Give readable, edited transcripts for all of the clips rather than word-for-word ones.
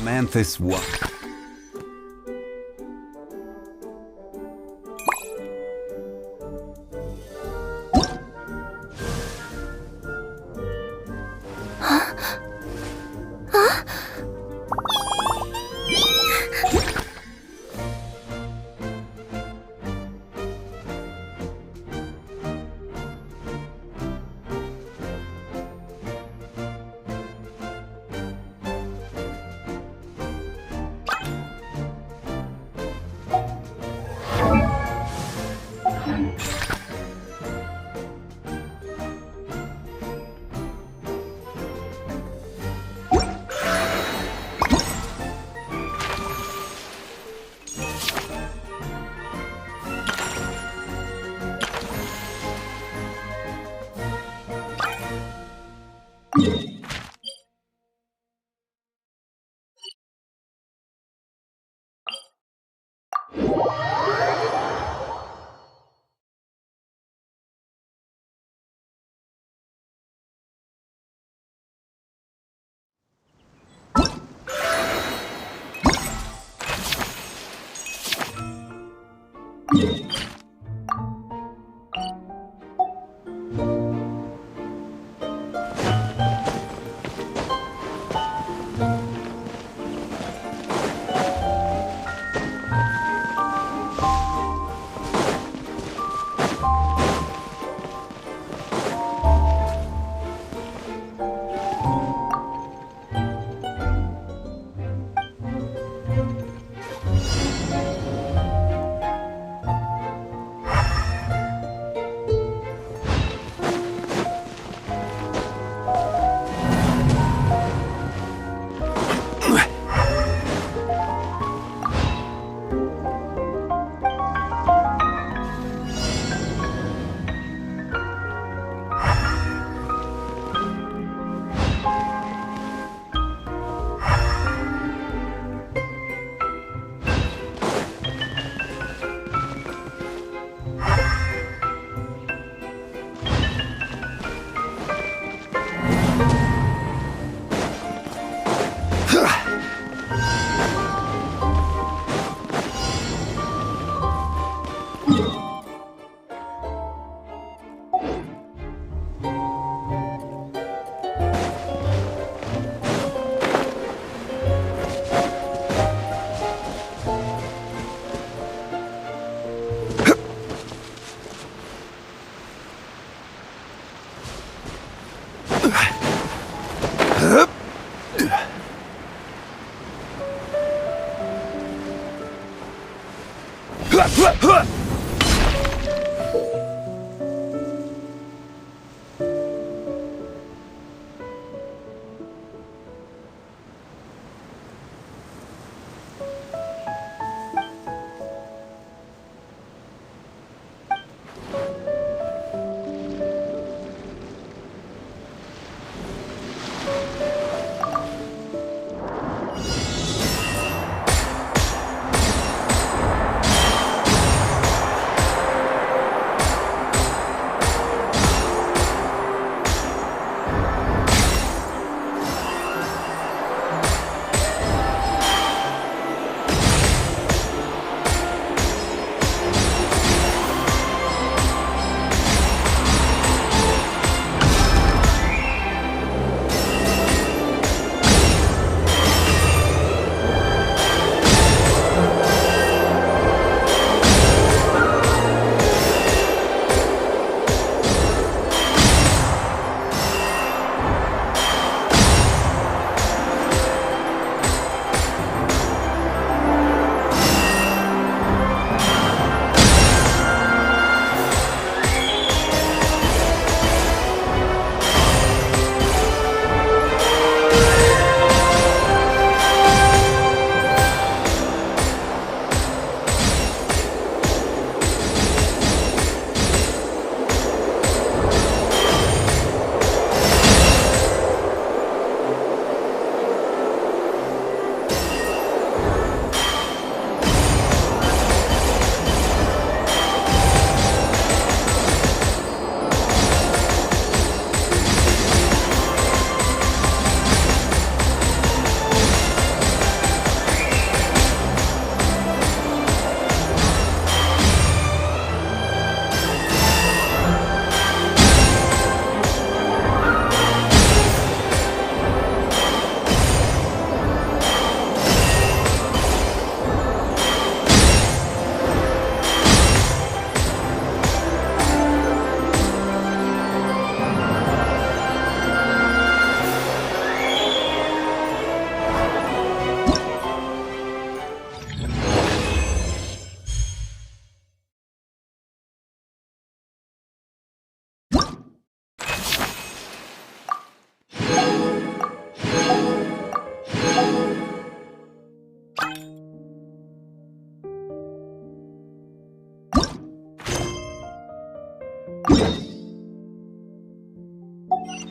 Mantis what?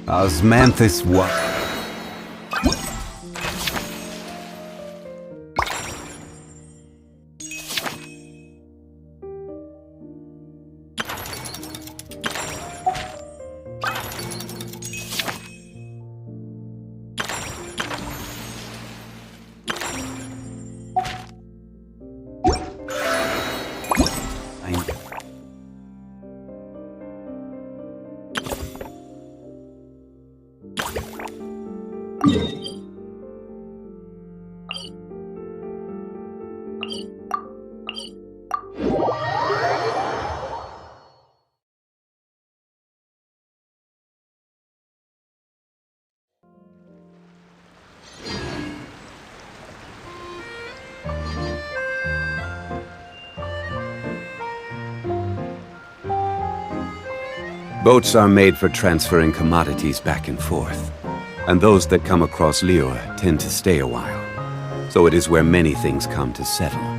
Osmanthus what? Boats are made for transferring commodities back and forth, and those that come across Lior tend to stay a while. So it is where many things come to settle.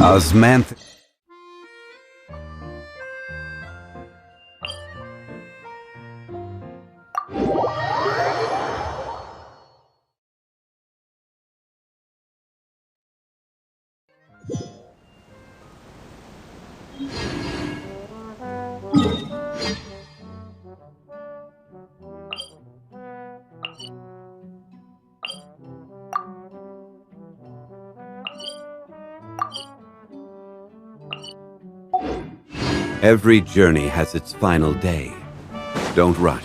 Osmanth... Every journey has its final day. Don't rush.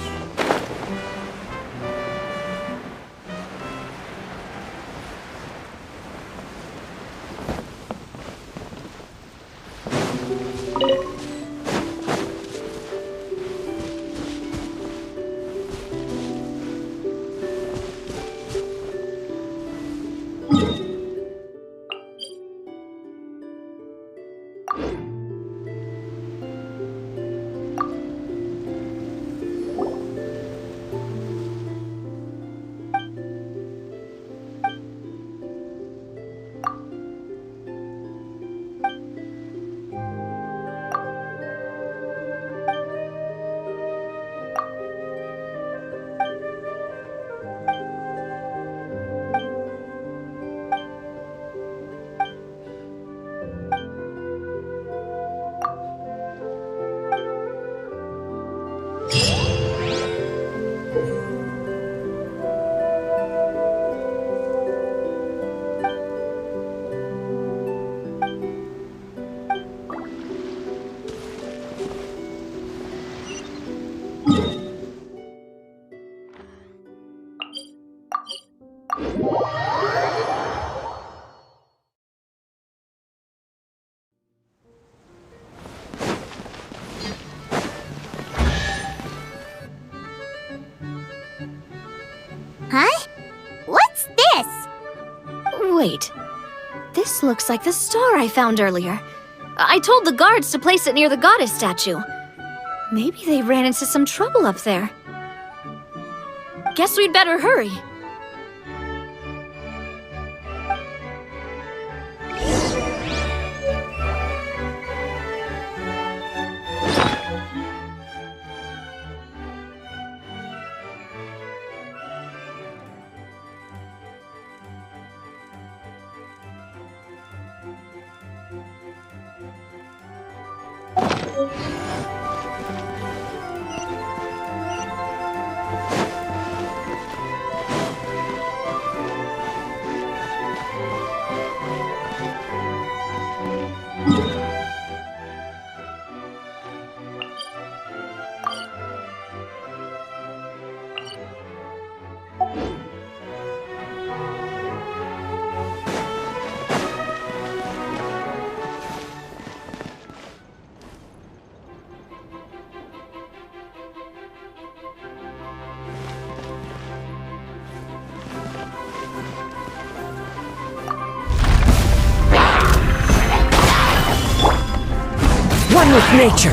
Huh? What's this? Wait. This looks like the star I found earlier. I told the guards to place it near the goddess statue. Maybe they ran into some trouble up there. Guess we'd better hurry. One with nature!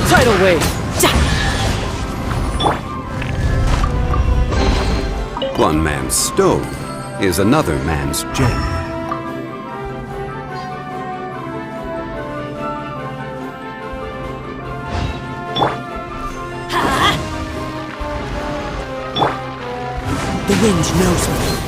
Tidal wave! One man's stone is another man's gem. The wind knows me.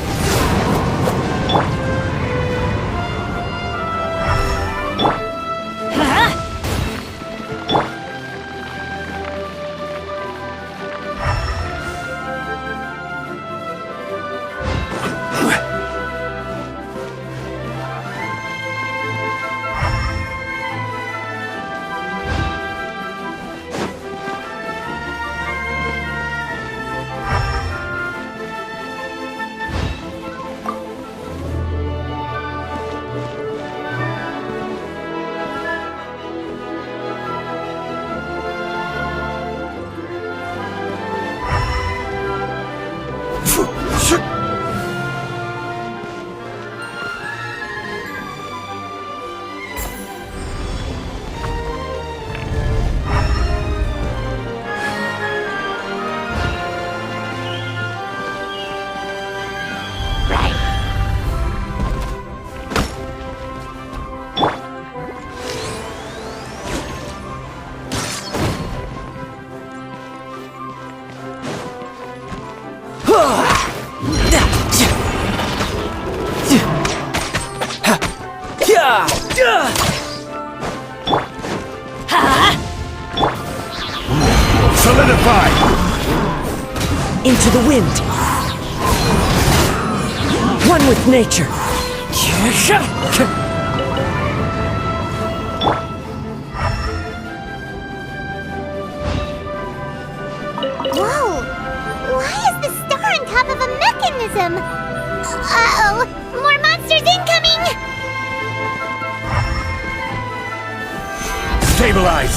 Solidify! Into the wind. One with nature. Whoa! Why is the star on top of a mechanism? Uh-oh! More monsters incoming! Stabilize!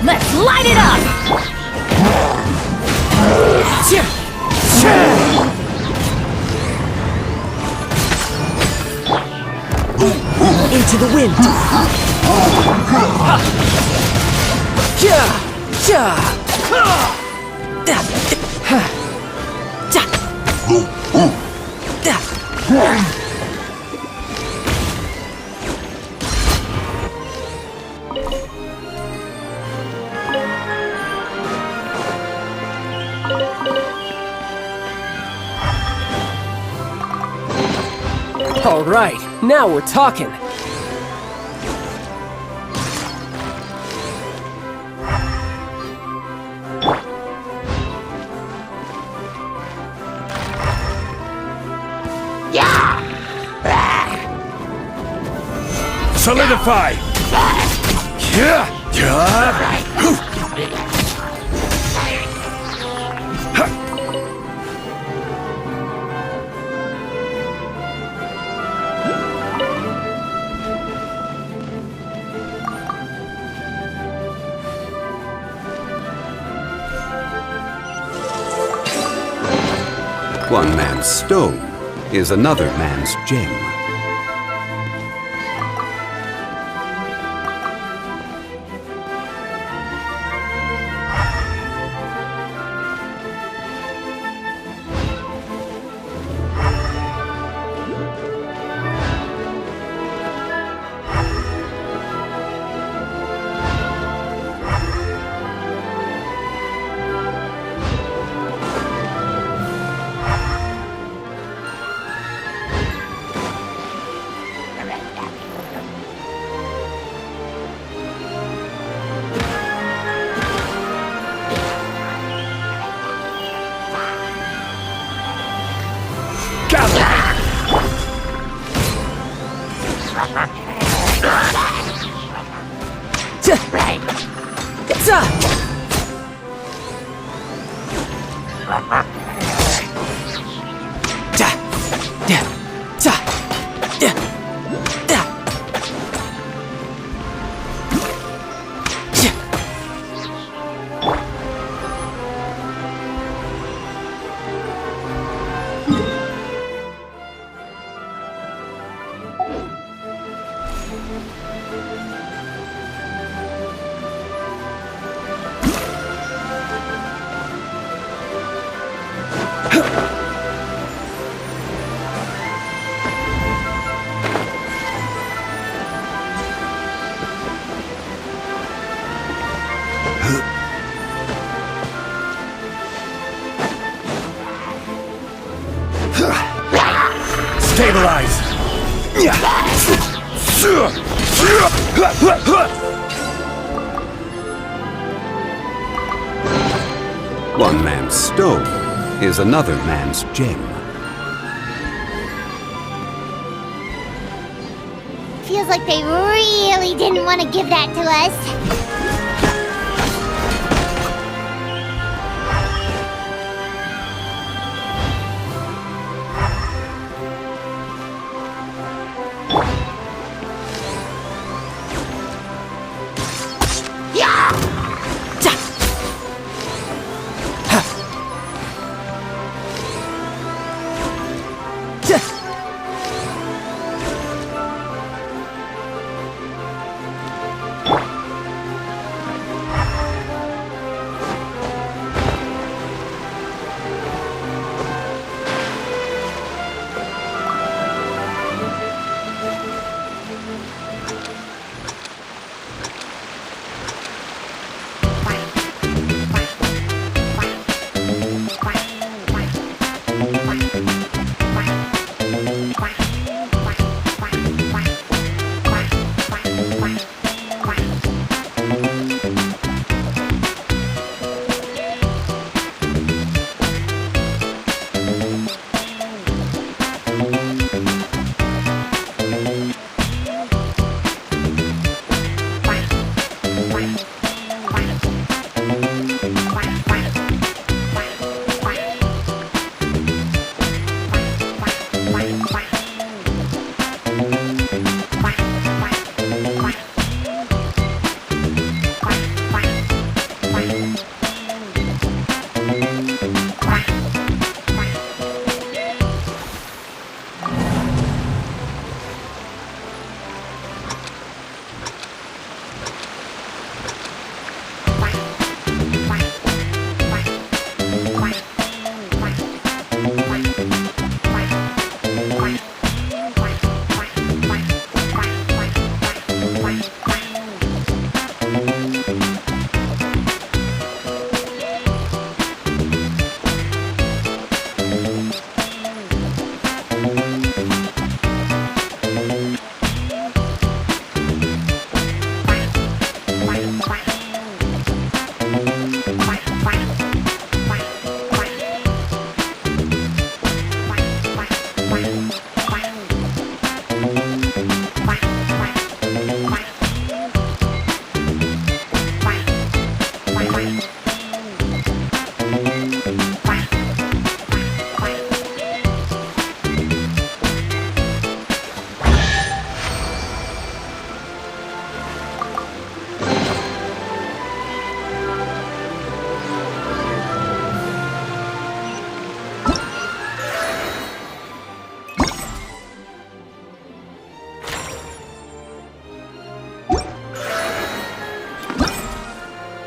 Let's light it up! Into the wind. All right, now we're talking. Solidify! One man's stone is another man's gem. Stabilize! One man's stone is another man's gem. Feels like they really didn't want to give that to us.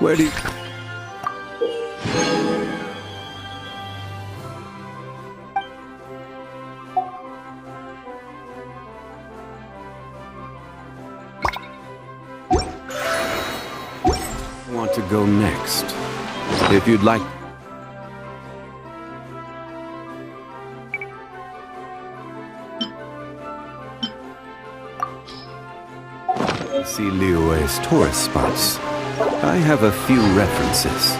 Where do you... want to go next? If you'd like... See Liyue's tourist spots. I have a few references.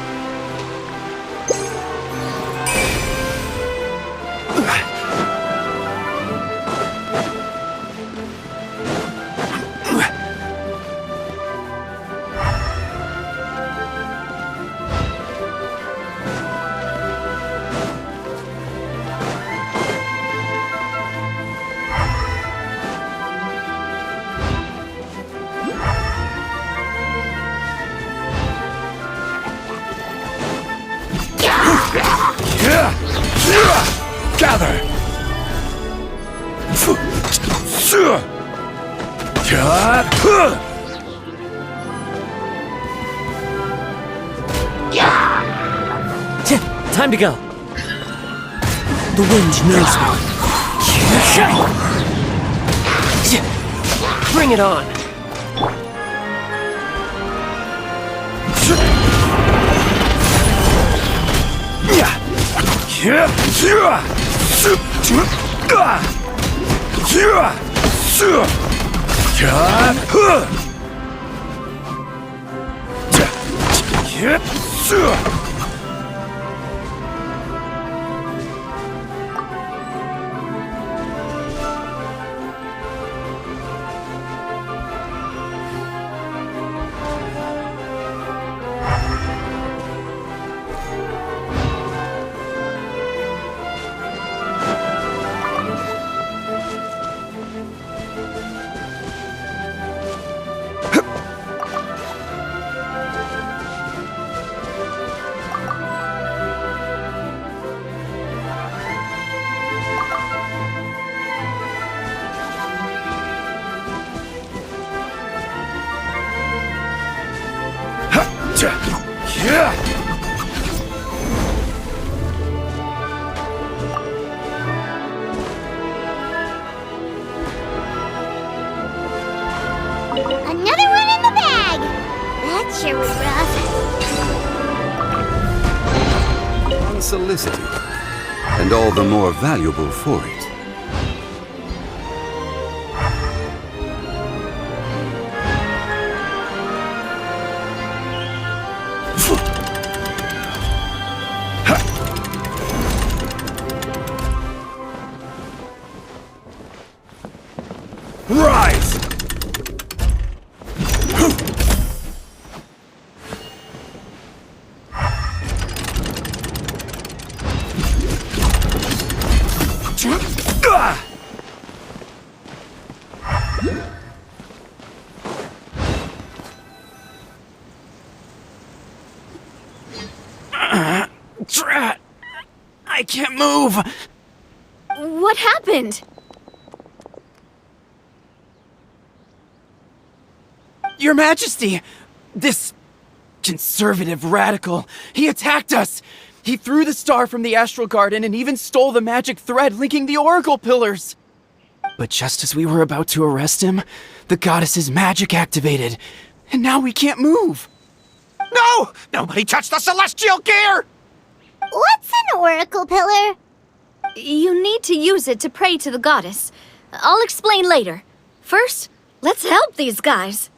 Gather! Time to go. The wind knows me. Bring it on! Another one in the bag! That sure was rough. Unsolicited. And all the more valuable for it. Rise! Drat! I can't move! What happened? Your Majesty! This conservative radical, he attacked us! He threw the star from the Astral Garden and even stole the magic thread linking the Oracle Pillars! But just as we were about to arrest him, the goddess's magic activated, and now we can't move! No! Nobody touched the celestial gear! What's an oracle pillar? You need to use it to pray to the goddess. I'll explain later. First, let's help these guys.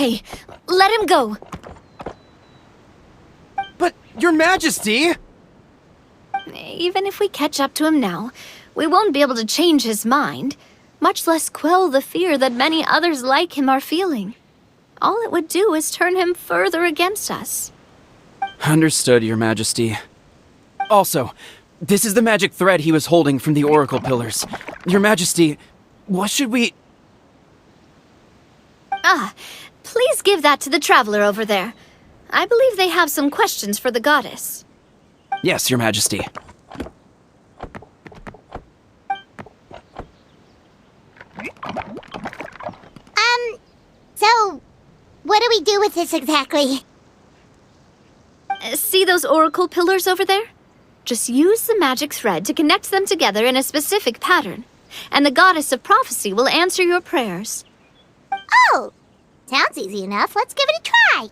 Okay, let him go. But, Your Majesty! Even if we catch up to him now, we won't be able to change his mind, much less quell the fear that many others like him are feeling. All it would do is turn him further against us. Understood, Your Majesty. Also, this is the magic thread he was holding from the Oracle Pillars. Your Majesty, what should we... Please give that to the traveler over there. I believe they have some questions for the goddess. Yes, Your Majesty. So, what do we do with this exactly? See those oracle pillars over there? Just use the magic thread to connect them together in a specific pattern, and the goddess of prophecy will answer your prayers. Oh, sounds easy enough. Let's give it a try.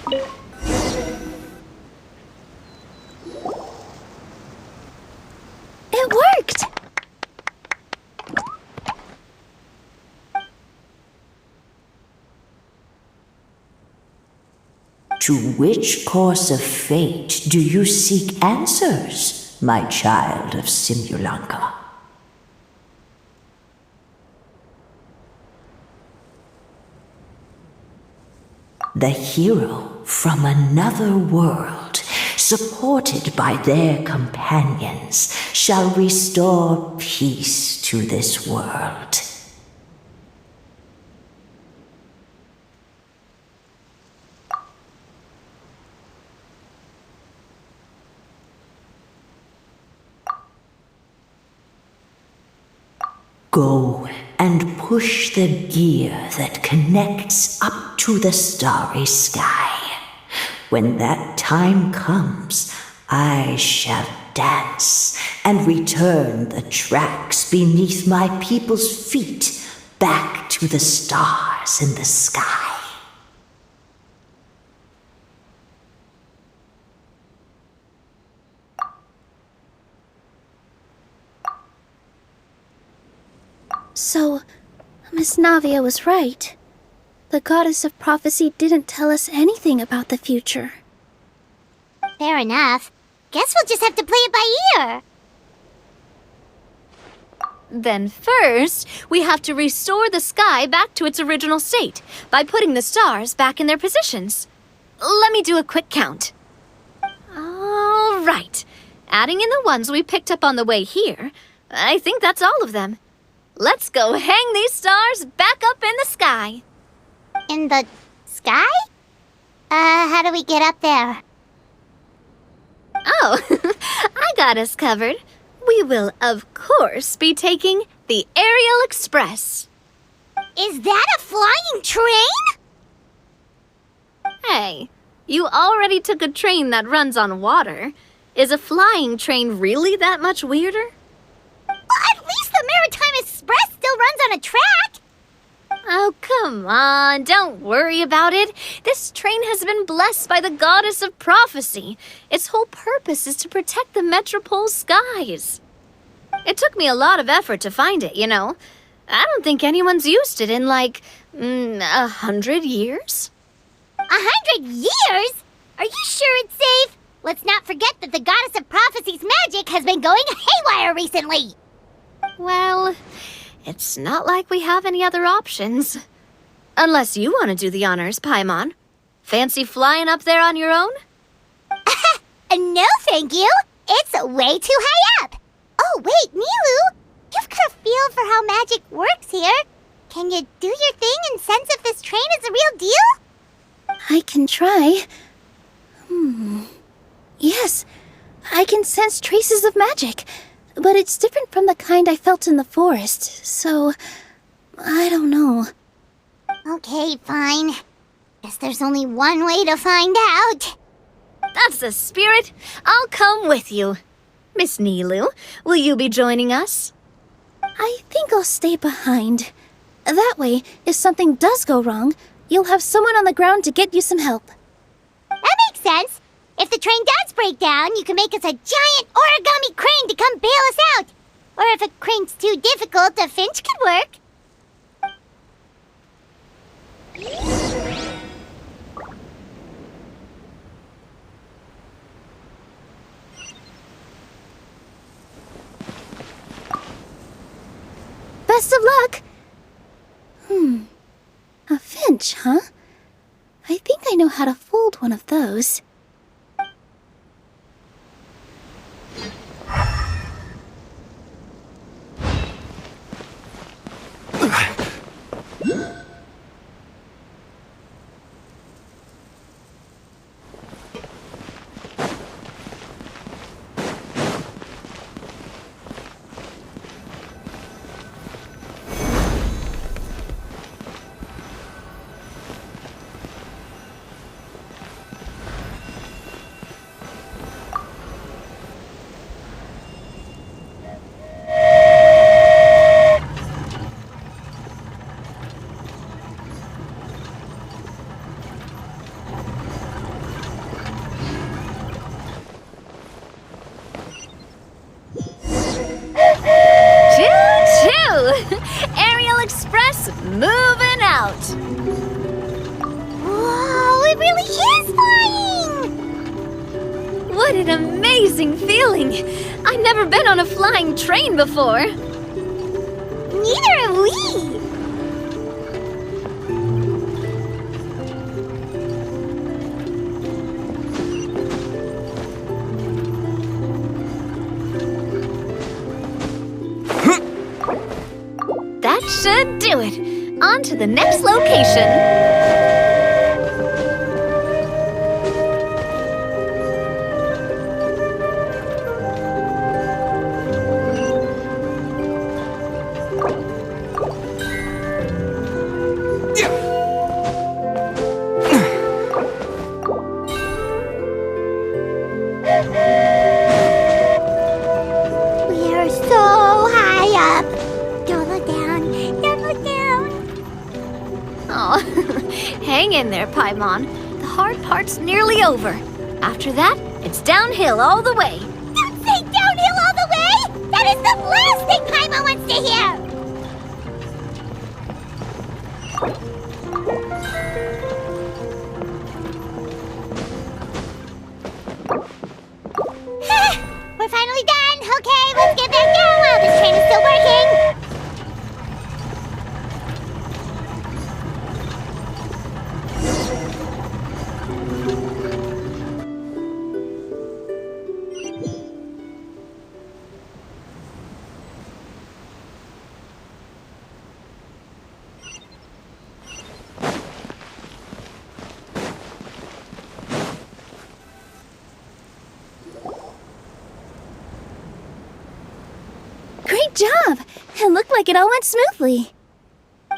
It worked! To which course of fate do you seek answers, my child of Simulanka? The hero from another world, supported by their companions, shall restore peace to this world. Go and push the gear that connects up to the starry sky. When that time comes, I shall dance and return the tracks beneath my people's feet back to the stars in the sky. So, Miss Navia was right. The goddess of prophecy didn't tell us anything about the future. Fair enough. Guess we'll just have to play it by ear. Then first, we have to restore the sky back to its original state by putting the stars back in their positions. Let me do a quick count. All right. Adding in the ones we picked up on the way here, I think that's all of them. Let's go hang these stars back up in the sky. In the sky? How do we get up there? Oh, I got us covered. We will, of course, be taking the Aerial Express. Is that a flying train? Hey, you already took a train that runs on water. Is a flying train really that much weirder? Well, at least the Maritime Express still runs on a track. Oh, come on, don't worry about it. This train has been blessed by the goddess of prophecy. Its whole purpose is to protect the Metropole's skies. It took me a lot of effort to find it, you know. I don't think anyone's used it in, like, 100 years. 100 years? Are you sure it's safe? Let's not forget that the goddess of prophecy's magic has been going haywire recently. Well, it's not like we have any other options. Unless you want to do the honors, Paimon. Fancy flying up there on your own? No, thank you. It's way too high up. Oh, wait, Nilu. You've got a feel for how magic works here. Can you do your thing and sense if this train is a real deal? I can try. Yes, I can sense traces of magic. But it's different from the kind I felt in the forest, so I don't know. Okay, fine. Guess there's only one way to find out. That's the spirit. I'll come with you. Miss Nilu, will you be joining us? I think I'll stay behind. That way, if something does go wrong, you'll have someone on the ground to get you some help. That makes sense. If the train does break down, you can make us a giant origami crane to come bail us out. Or if a crane's too difficult, a finch could work. Best of luck! A finch, huh? I think I know how to fold one of those. What an amazing feeling! I've never been on a flying train before. Neither have we! That should do it. On to the next location. We are so high up. Don't look down. Don't look down. Oh, hang in there, Paimon. The hard part's nearly over. After that, it's downhill all the way. Don't say downhill all the way! That is the last thing Paimon wants to hear! We're finally done! Okay, let's get back down while this train is still working! Great job! It looked like it all went smoothly.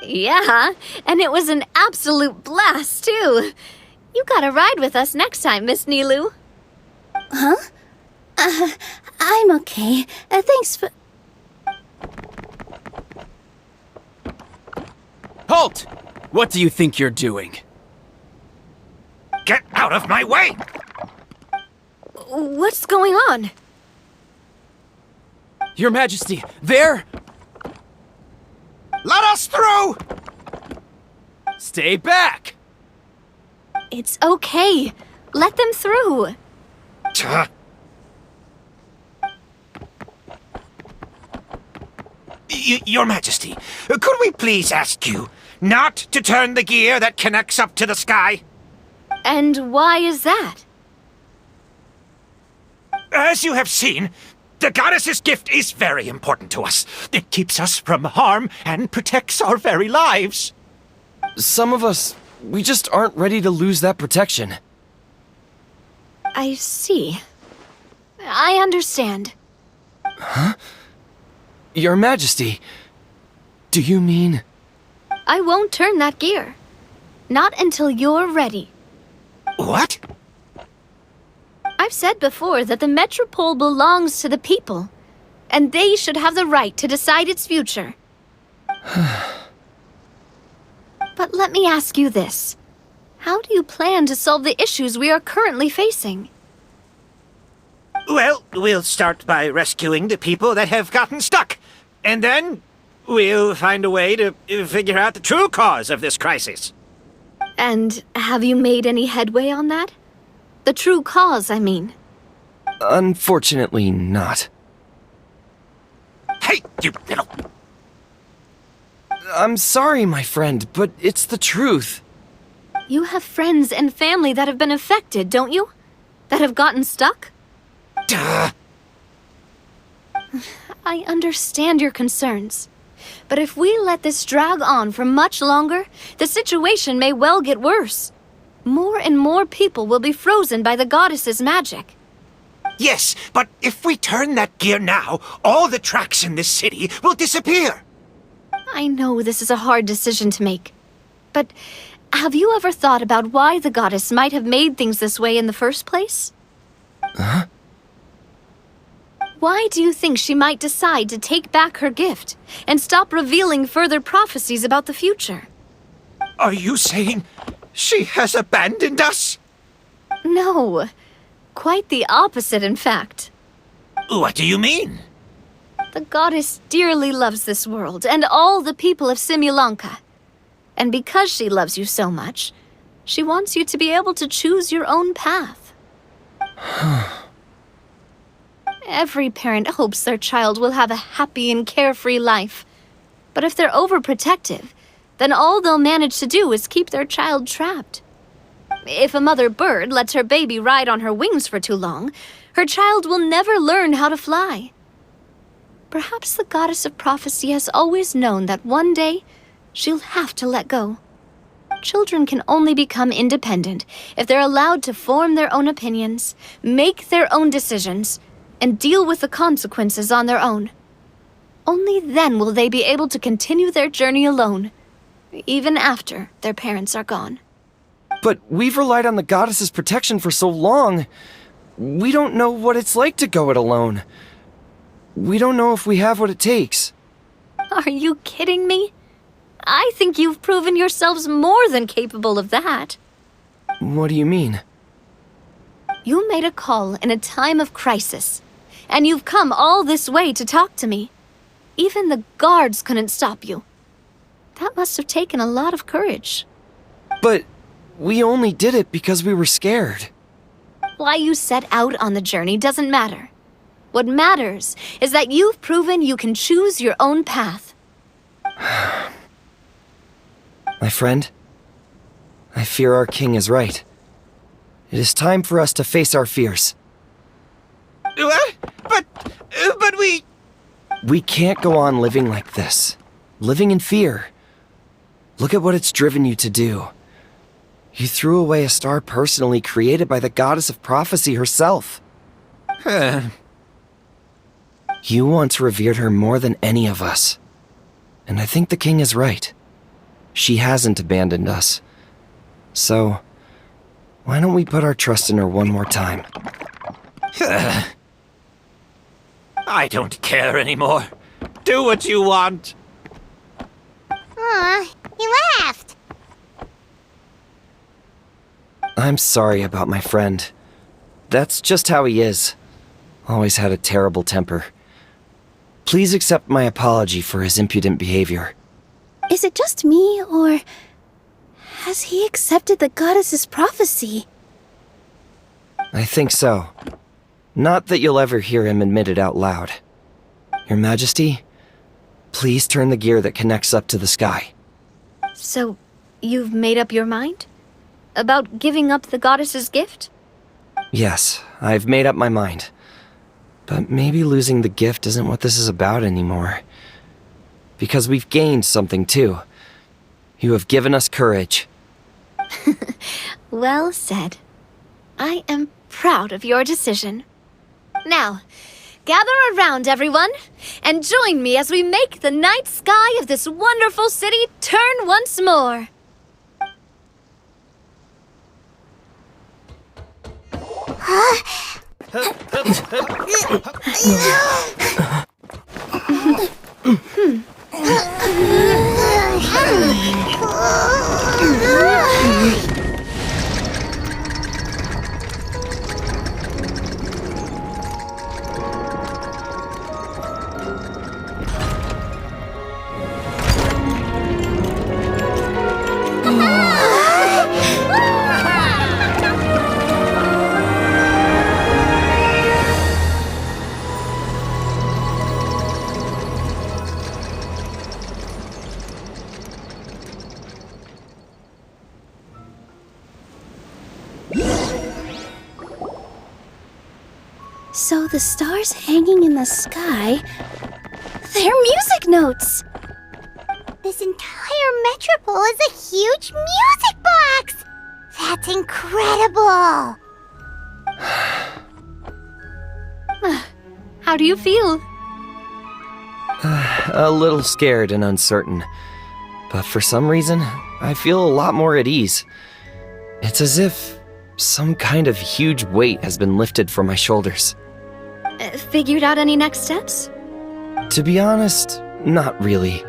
Yeah, and it was an absolute blast, too. You gotta ride with us next time, Miss Nilu. Huh? I'm okay. Thanks for... Halt! What do you think you're doing? Get out of my way! What's going on? Your Majesty, there! Let us through! Stay back! It's okay. Let them through. Tuh. Your Majesty, could we please ask you not to turn the gear that connects up to the sky? And why is that? As you have seen, the goddess's gift is very important to us. It keeps us from harm and protects our very lives. Some of us, we just aren't ready to lose that protection. I see. I understand. Your Majesty, do you mean... I won't turn that gear. Not until you're ready. What? I've said before that the Metropole belongs to the people, and they should have the right to decide its future. But let me ask you this. How do you plan to solve the issues we are currently facing? Well, we'll start by rescuing the people that have gotten stuck. And then we'll find a way to figure out the true cause of this crisis. And have you made any headway on that? The true cause, I mean. Unfortunately not. Hey, you little... I'm sorry, my friend, but it's the truth. You have friends and family that have been affected, don't you? That have gotten stuck? Duh. I understand your concerns. But if we let this drag on for much longer, the situation may well get worse. More and more people will be frozen by the goddess's magic. Yes, but if we turn that gear now, all the tracks in this city will disappear. I know this is a hard decision to make. But have you ever thought about why the goddess might have made things this way in the first place? Huh? Why do you think she might decide to take back her gift and stop revealing further prophecies about the future? Are you saying she has abandoned us? No. Quite the opposite, in fact. What do you mean? The goddess dearly loves this world and all the people of Simulanka. And because she loves you so much, she wants you to be able to choose your own path. Every parent hopes their child will have a happy and carefree life. But if they're overprotective, then all they'll manage to do is keep their child trapped. If a mother bird lets her baby ride on her wings for too long, her child will never learn how to fly. Perhaps the goddess of prophecy has always known that one day she'll have to let go. Children can only become independent if they're allowed to form their own opinions, make their own decisions, and deal with the consequences on their own. Only then will they be able to continue their journey alone, even after their parents are gone. But we've relied on the goddess's protection for so long. We don't know what it's like to go it alone. We don't know if we have what it takes. Are you kidding me? I think you've proven yourselves more than capable of that. What do you mean? You made a call in a time of crisis, and you've come all this way to talk to me. Even the guards couldn't stop you. That must have taken a lot of courage. But we only did it because we were scared. Why you set out on the journey doesn't matter. What matters is that you've proven you can choose your own path. My friend, I fear our king is right. It is time for us to face our fears. What? But we... We can't go on living like this. Living in fear. Look at what it's driven you to do. You threw away a star personally created by the goddess of prophecy herself. You once revered her more than any of us. And I think the king is right. She hasn't abandoned us. So, why don't we put our trust in her one more time? I don't care anymore. Do what you want. Aw, he laughed. I'm sorry about my friend. That's just how he is. Always had a terrible temper. Please accept my apology for his impudent behavior. Is it just me, or has he accepted the goddess's prophecy? I think so. Not that you'll ever hear him admit it out loud. Your Majesty, please turn the gear that connects up to the sky. So, you've made up your mind? About giving up the goddess's gift? Yes, I've made up my mind. But maybe losing the gift isn't what this is about anymore. Because we've gained something too. You have given us courage. Well said. I am proud of your decision. Now, gather around, everyone, and join me as we make the night sky of this wonderful city turn once more. So the stars hanging in the sky, they're music notes! This entire metropole is a huge music box! That's incredible! How do you feel? A little scared and uncertain. But for some reason, I feel a lot more at ease. It's as if some kind of huge weight has been lifted from my shoulders. Figured out any next steps? To be honest, not really.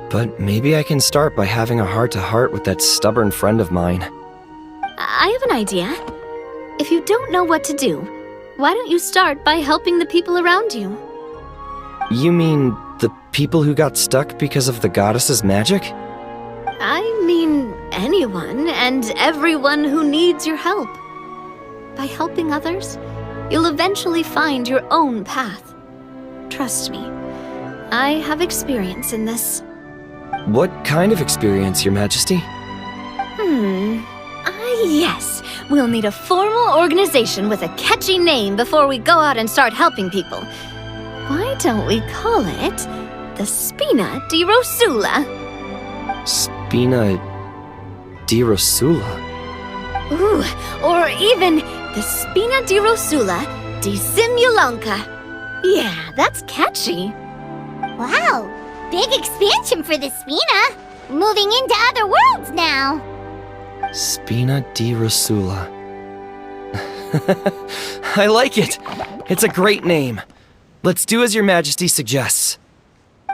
But maybe I can start by having a heart-to-heart with that stubborn friend of mine. I have an idea. If you don't know what to do, why don't you start by helping the people around you? You mean the people who got stuck because of the goddess's magic? I mean anyone and everyone who needs your help. By helping others, You'll eventually find your own path. Trust me, I have experience in this. What kind of experience, Your Majesty? Yes. We'll need a formal organization with a catchy name before we go out and start helping people. Why don't we call it the Spina di Rosula? Spina di Rosula? Ooh, or even the Spina di Rosula di Simulanka. Yeah, that's catchy. Wow, big expansion for the Spina. Moving into other worlds now. Spina di Rosula. I like it. It's a great name. Let's do as Your Majesty suggests.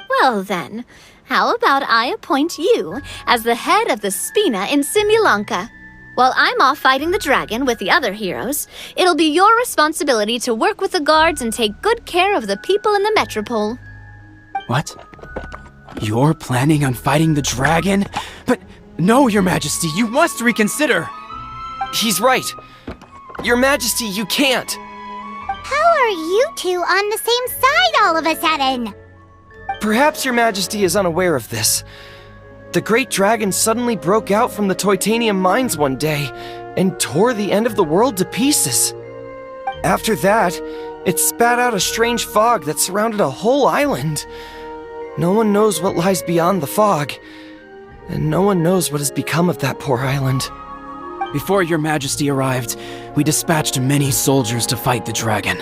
Well then, how about I appoint you as the head of the Spina in Simulanka? While I'm off fighting the dragon with the other heroes, it'll be your responsibility to work with the guards and take good care of the people in the metropole. What? You're planning on fighting the dragon? But no, Your Majesty, you must reconsider! He's right. Your Majesty, you can't. How are you two on the same side all of a sudden? Perhaps Your Majesty is unaware of this. The great dragon suddenly broke out from the Titanium mines one day and tore the end of the world to pieces. After that, it spat out a strange fog that surrounded a whole island. No one knows what lies beyond the fog, and no one knows what has become of that poor island. Before Your Majesty arrived, we dispatched many soldiers to fight the dragon,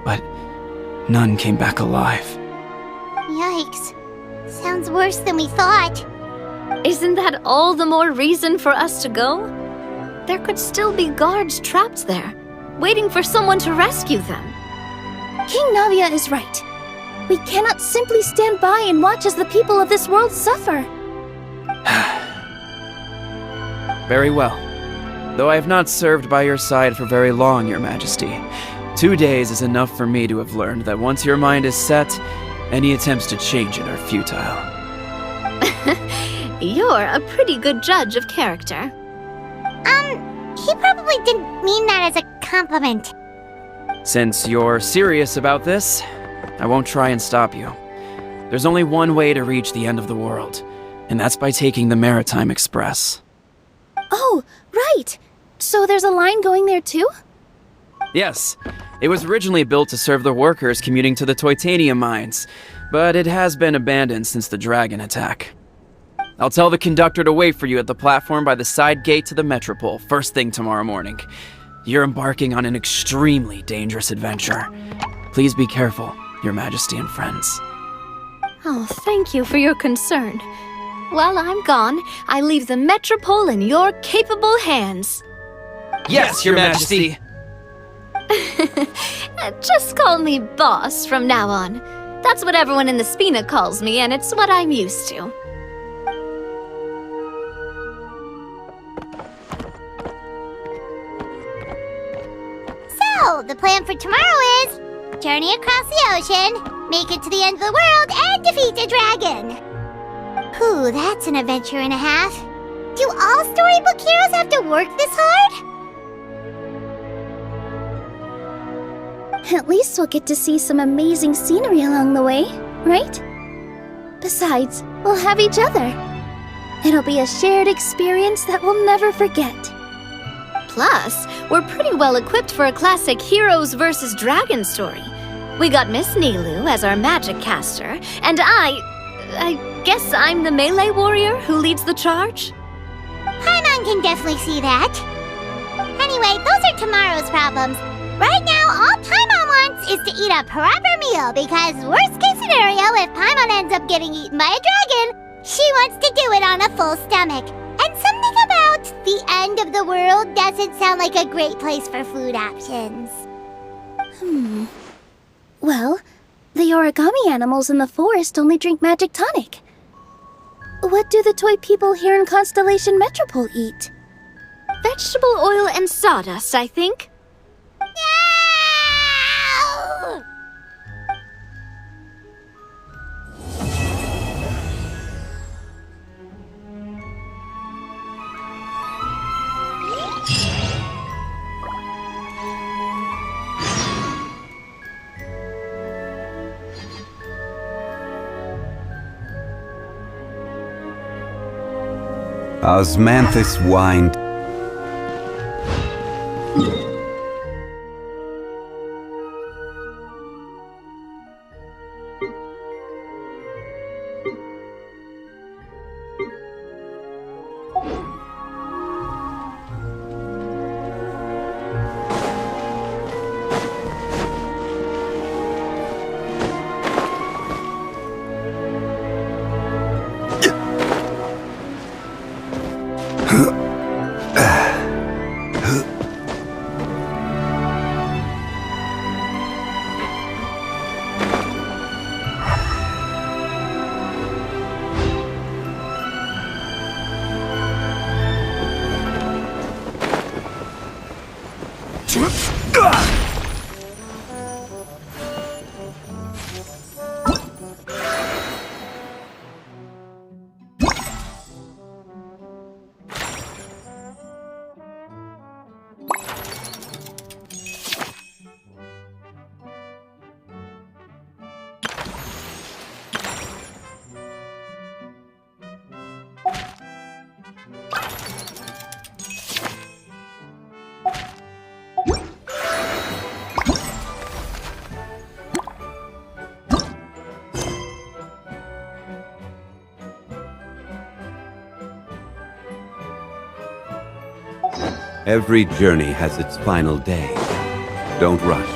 but none came back alive. Yikes. Sounds worse than we thought. Isn't that all the more reason for us to go? There could still be guards trapped there, waiting for someone to rescue them. King Navia is right. We cannot simply stand by and watch as the people of this world suffer. Very well. Though I have not served by your side for very long, Your Majesty, 2 days is enough for me to have learned that once your mind is set, any attempts to change it are futile. You're a pretty good judge of character. He probably didn't mean that as a compliment. Since you're serious about this, I won't try and stop you. There's only one way to reach the end of the world, and that's by taking the Maritime Express. Oh, right. So there's a line going there too? Yes, it was originally built to serve the workers commuting to the Titanium mines, but it has been abandoned since the dragon attack. I'll tell the conductor to wait for you at the platform by the side gate to the Metropole first thing tomorrow morning. You're embarking on an extremely dangerous adventure. Please be careful, Your Majesty and friends. Oh, thank you for your concern. While I'm gone, I leave the Metropole in your capable hands. Yes, Your Majesty! Just call me boss from now on. That's what everyone in the Spina calls me, and it's what I'm used to. So, the plan for tomorrow is journey across the ocean, make it to the end of the world, and defeat a dragon. Whew, that's an adventure and a half. Do all storybook heroes have to work this hard? At least we'll get to see some amazing scenery along the way, right? Besides, we'll have each other. It'll be a shared experience that we'll never forget. Plus, we're pretty well equipped for a classic heroes versus dragon story. We got Miss Nilu as our magic caster, and I guess I'm the melee warrior who leads the charge? Paimon can definitely see that. Anyway, those are tomorrow's problems. Right now, all Paimon wants is to eat a proper meal, because worst case scenario, if Paimon ends up getting eaten by a dragon, she wants to do it on a full stomach. And something about the end of the world doesn't sound like a great place for food options. Well, the origami animals in the forest only drink magic tonic. What do the toy people here in Constellation Metropole eat? Vegetable oil and sawdust, I think. No! Osmanthus whined. Every journey has its final day. Don't rush.